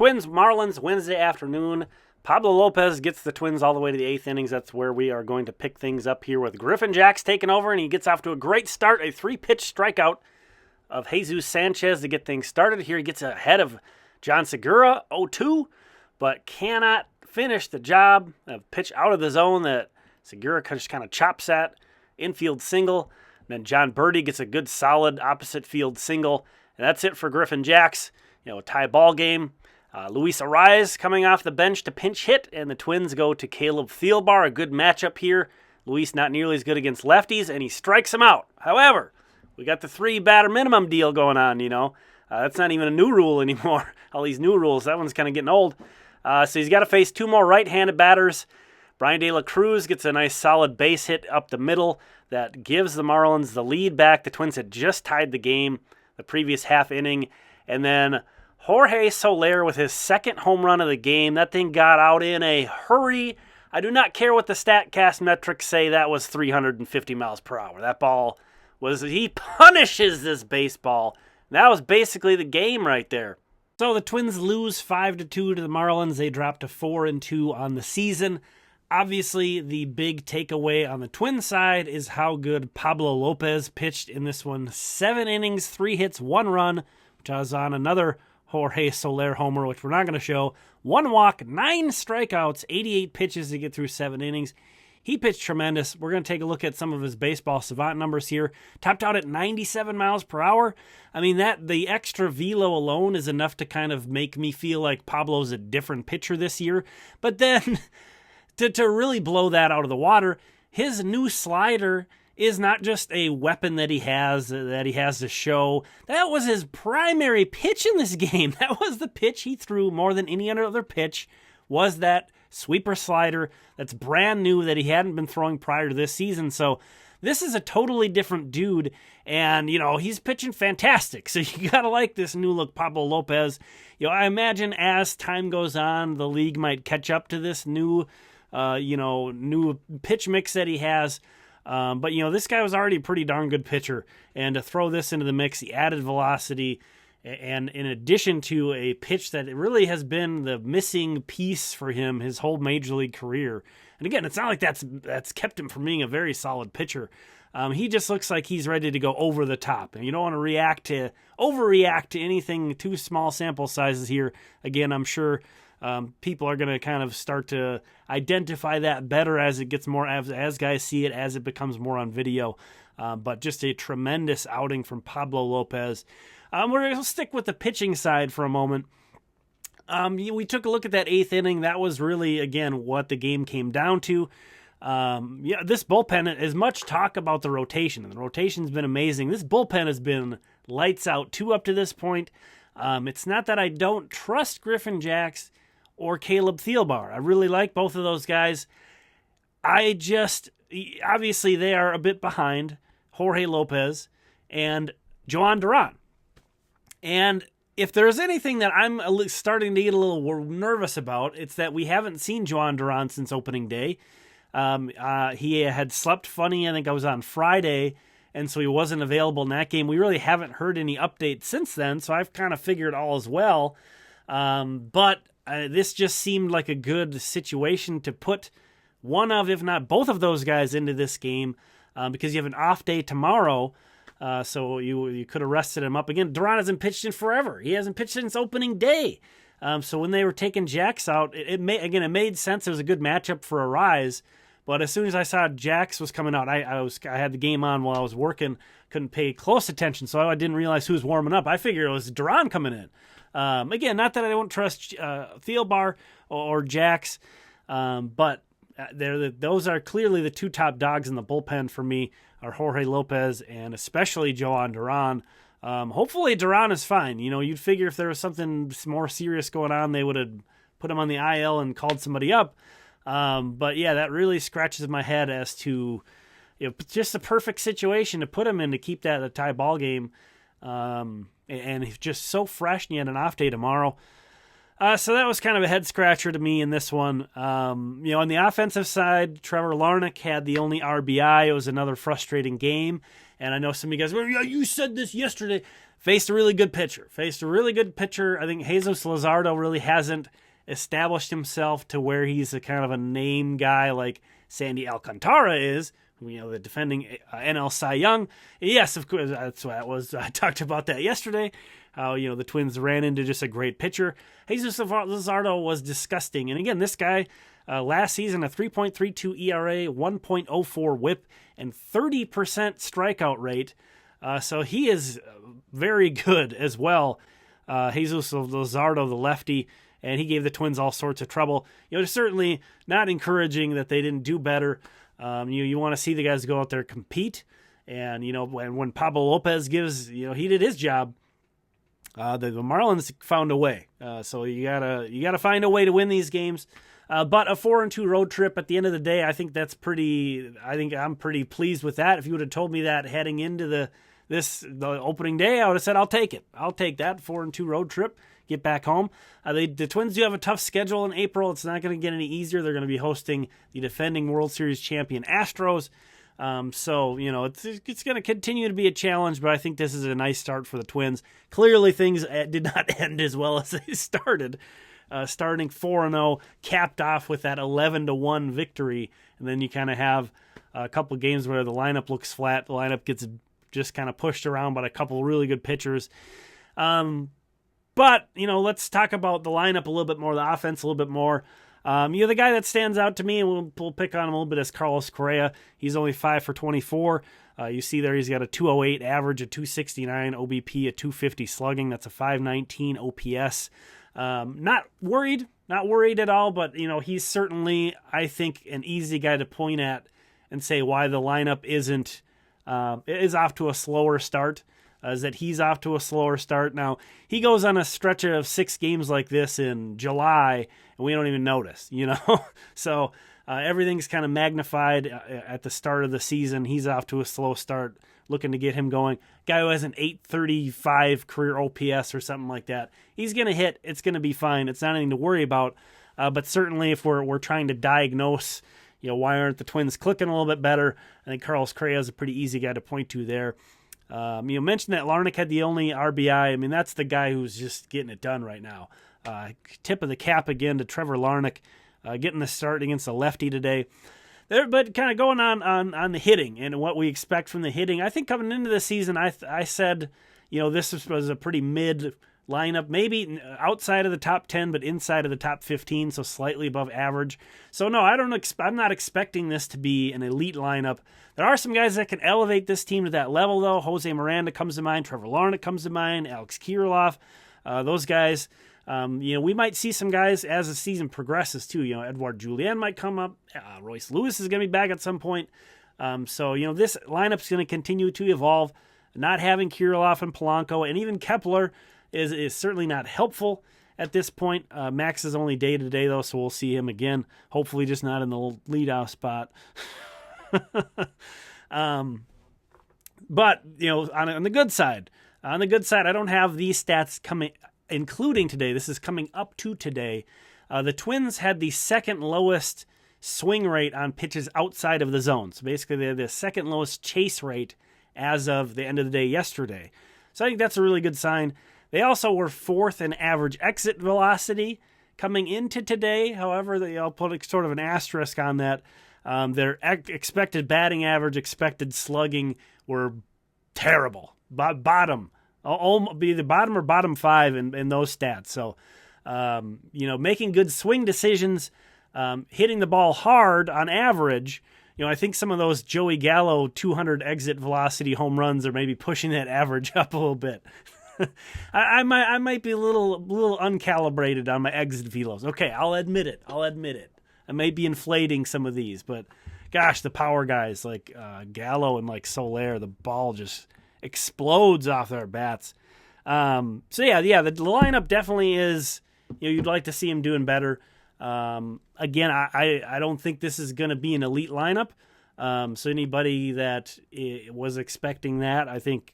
Twins, Marlins, Wednesday afternoon. Pablo Lopez gets the Twins all the way to the 8th innings. That's where we are going to pick things up here with Griffin Jax taking over, and he gets off to a great start, a 3-pitch strikeout of Jesus Sanchez to get things started. Here he gets ahead of John Segura, 0-2, but cannot finish the job. A pitch out of the zone that Segura just kind of chops at. Infield single. And then John Birdie gets a good solid opposite field single. And that's it for Griffin Jax. A tie ball game. Luis Arraez coming off the bench to pinch hit, and the Twins go to Caleb Thielbar. A good matchup here. Luis not nearly as good against lefties, and he strikes him out. However, we got the 3-batter minimum deal going on, That's not even a new rule anymore. All these new rules, that one's kind of getting old. So he's got to face 2 more right-handed batters. Brian De La Cruz gets a nice solid base hit up the middle that gives the Marlins the lead back. The Twins had just tied the game the previous half inning. And then Jorge Soler with his second home run of the game. That thing got out in a hurry. I do not care what the StatCast metrics say. That was 350 miles per hour. That ball he punishes this baseball. That was basically the game right there. So the Twins lose 5-2 to the Marlins. They drop to 4-2 on the season. Obviously, the big takeaway on the Twins side is how good Pablo Lopez pitched in this one. 7 innings, 3 hits, 1 run, which was on another Jorge Soler homer, which we're not going to show. 1 walk, 9 strikeouts, 88 pitches to get through 7 innings. He pitched tremendous. We're going to take a look at some of his baseball savant numbers here. Topped out at 97 miles per hour. I mean, the extra velo alone is enough to kind of make me feel like Pablo's a different pitcher this year. But then to really blow that out of the water, his new slider is not just a weapon that he has to show. That was his primary pitch in this game. That was the pitch he threw more than any other pitch, was that sweeper slider that's brand new that he hadn't been throwing prior to this season. So this is a totally different dude, and, he's pitching fantastic. So you got to like this new look Pablo Lopez. I imagine as time goes on, the league might catch up to this new pitch mix that he has. But this guy was already a pretty darn good pitcher, and to throw this into the mix, he added velocity, and in addition to a pitch that really has been the missing piece for him his whole major league career. And again, it's not like that's kept him from being a very solid pitcher. He just looks like he's ready to go over the top, and you don't want to overreact to anything. Too small sample sizes here. Again, I'm sure people are going to kind of start to identify that better as it gets more, as guys see it, as it becomes more on video. But just a tremendous outing from Pablo Lopez. We're going to stick with the pitching side for a moment. We took a look at that 8th inning. That was really, again, what the game came down to. This bullpen, as much talk about the rotation, and the rotation's been amazing. This bullpen has been lights out too up to this point. It's not that I don't trust Griffin Jax or Caleb Thielbar. I really like both of those guys. Obviously they are a bit behind Jorge Lopez and Joan Duran. And if there's anything that I'm starting to get a little nervous about, it's that we haven't seen Joan Duran since opening day. He had slept funny, I think I was on Friday, and so he wasn't available in that game. We really haven't heard any updates since then, so I've kind of figured all is well. But this just seemed like a good situation to put one of, if not both of those guys into this game, because you have an off day tomorrow. So you could have rested him up. Again, Duran hasn't pitched in forever. He hasn't pitched since opening day. So when they were taking Jax out, it made sense. It was a good matchup for Arraez. But as soon as I saw Jax was coming out, I had the game on while I was working, couldn't pay close attention, so I didn't realize who was warming up. I figured it was Duran coming in. Again, not that I don't trust Thielbar or Jax, but those are clearly the 2 top dogs in the bullpen for me, are Jorge Lopez and especially Joan Duran. Hopefully Duran is fine. You'd figure if there was something more serious going on, they would have put him on the IL and called somebody up. But yeah, that really scratches my head as to just the perfect situation to put him in to keep that a tie ball game. And he's just so fresh, and he had an off day tomorrow. So that was kind of a head scratcher to me in this one. On the offensive side, Trevor Larnach had the only RBI. It was another frustrating game. And I know some of you guys, well, yeah, you said this yesterday. Faced a really good pitcher. I think Jesus Luzardo really hasn't established himself to where he's a kind of a name guy like Sandy Alcantara is, the defending NL Cy Young. Yes, of course, that's what it was. I talked about that yesterday, how, the Twins ran into just a great pitcher. Jesus Luzardo was disgusting. And again, this guy, last season, a 3.32 ERA, 1.04 whip, and 30% strikeout rate. So he is very good as well. Jesus Luzardo, the lefty, and he gave the Twins all sorts of trouble. It's certainly not encouraging that they didn't do better. You want to see the guys go out there compete, and when Pablo Lopez gives, he did his job. The Marlins found a way. So you gotta find a way to win these games. But a 4-2 road trip at the end of the day, I think I'm pretty pleased with that. If you would have told me that heading into the opening day, I would have said, I'll take it. I'll take that 4-2 road trip, get back home. The Twins do have a tough schedule in April. It's not going to get any easier. They're going to be hosting the defending World Series champion Astros. So, it's going to continue to be a challenge, but I think this is a nice start for the Twins. Clearly, things did not end as well as they started. Starting 4-0, capped off with that 11-1 victory, and then you kind of have a couple games where the lineup looks flat. The lineup gets just kind of pushed around by a couple really good pitchers. But, let's talk about the lineup a little bit more, the offense a little bit more. The guy that stands out to me, and we'll pick on him a little bit, is Carlos Correa. He's only 5 for 24. You see there he's got a 208 average, a 269 OBP, a 250 slugging. That's a 519 OPS. Not worried at all, but, he's certainly, I think, an easy guy to point at and say why the lineup is off to a slower start. Is that he's off to a slower start. Now, he goes on a stretch of 6 games like this in July, and we don't even notice, So everything's kind of magnified at the start of the season. He's off to a slow start, looking to get him going. Guy who has an 835 career OPS or something like that. He's going to hit. It's going to be fine. It's not anything to worry about. But certainly if we're trying to diagnose, why aren't the Twins clicking a little bit better, I think Carlos Correa is a pretty easy guy to point to there. You mentioned that Larnach had the only RBI. I mean, that's the guy who's just getting it done right now. Tip of the cap again to Trevor Larnach, getting the start against the lefty today. But kind of going on the hitting and what we expect from the hitting, I think coming into the season, I said, this was a pretty mid lineup, maybe outside of the top 10, but inside of the top 15, so slightly above average. So no, I'm not expecting this to be an elite lineup. There are some guys that can elevate this team to that level, though. Jose Miranda comes to mind, Trevor Larnach comes to mind, Alex Kirilloff, those guys. We might see some guys as the season progresses too. Edouard Julien might come up. Royce Lewis is going to be back at some point. So this lineup's going to continue to evolve. Not having Kirilloff and Polanco and even Kepler is certainly not helpful at this point. Max is only day-to-day, though, so we'll see him again. Hopefully just not in the leadoff spot. But, on the good side, I don't have these stats coming, including today. This is coming up to today. The Twins had the second lowest swing rate on pitches outside of the zone. So basically, they had the second lowest chase rate as of the end of the day yesterday. So I think that's a really good sign. They also were 4th in average exit velocity coming into today. However, I'll put sort of an asterisk on that. Their expected batting average, expected slugging were terrible. Bottom. Be the bottom or bottom 5 in those stats. So, making good swing decisions, hitting the ball hard on average. I think some of those Joey Gallo 200 exit velocity home runs are maybe pushing that average up a little bit. I might be a little uncalibrated on my exit velos. Okay, I'll admit it. I may be inflating some of these, but gosh, the power guys like Gallo and like Soler, the ball just explodes off their bats. The lineup definitely is. You'd like to see him doing better. Again, I don't think this is going to be an elite lineup. So anybody that was expecting that, I think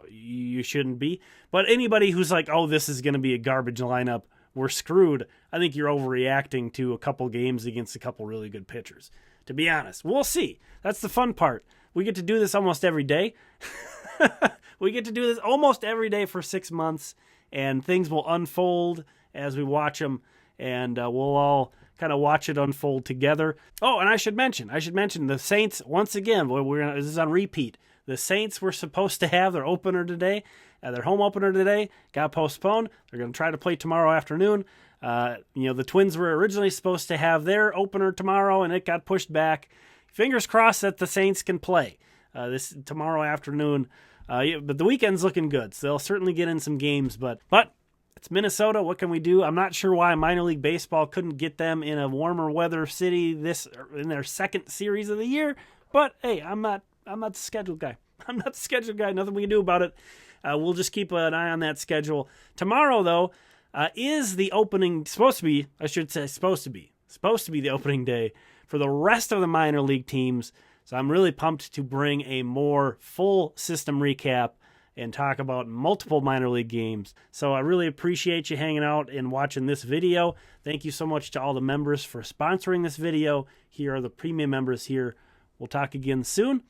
you shouldn't be. But anybody who's like, oh, this is going to be a garbage lineup, we're screwed, I think you're overreacting to a couple games against a couple really good pitchers. To be honest, we'll see. That's the fun part. we get to do this almost every day. We get to do this almost every day for 6 months, and things will unfold as we watch them, and we'll all kind of watch it unfold together. Oh, and I should mention the Saints, once again, this is on repeat. The Saints were supposed to have their opener today, their home opener today, got postponed. They're going to try to play tomorrow afternoon. The Twins were originally supposed to have their opener tomorrow, and it got pushed back. Fingers crossed that the Saints can play this tomorrow afternoon. But the weekend's looking good, so they'll certainly get in some games. But it's Minnesota. What can we do? I'm not sure why minor league baseball couldn't get them in a warmer weather city in their second series of the year. But hey, I'm not the schedule guy. I'm not the schedule guy. Nothing we can do about it. We'll just keep an eye on that schedule. Tomorrow, though, is the opening, supposed to be the opening day for the rest of the minor league teams. So I'm really pumped to bring a more full system recap and talk about multiple minor league games. So I really appreciate you hanging out and watching this video. Thank you so much to all the members for sponsoring this video. Here are the premium members here. We'll talk again soon.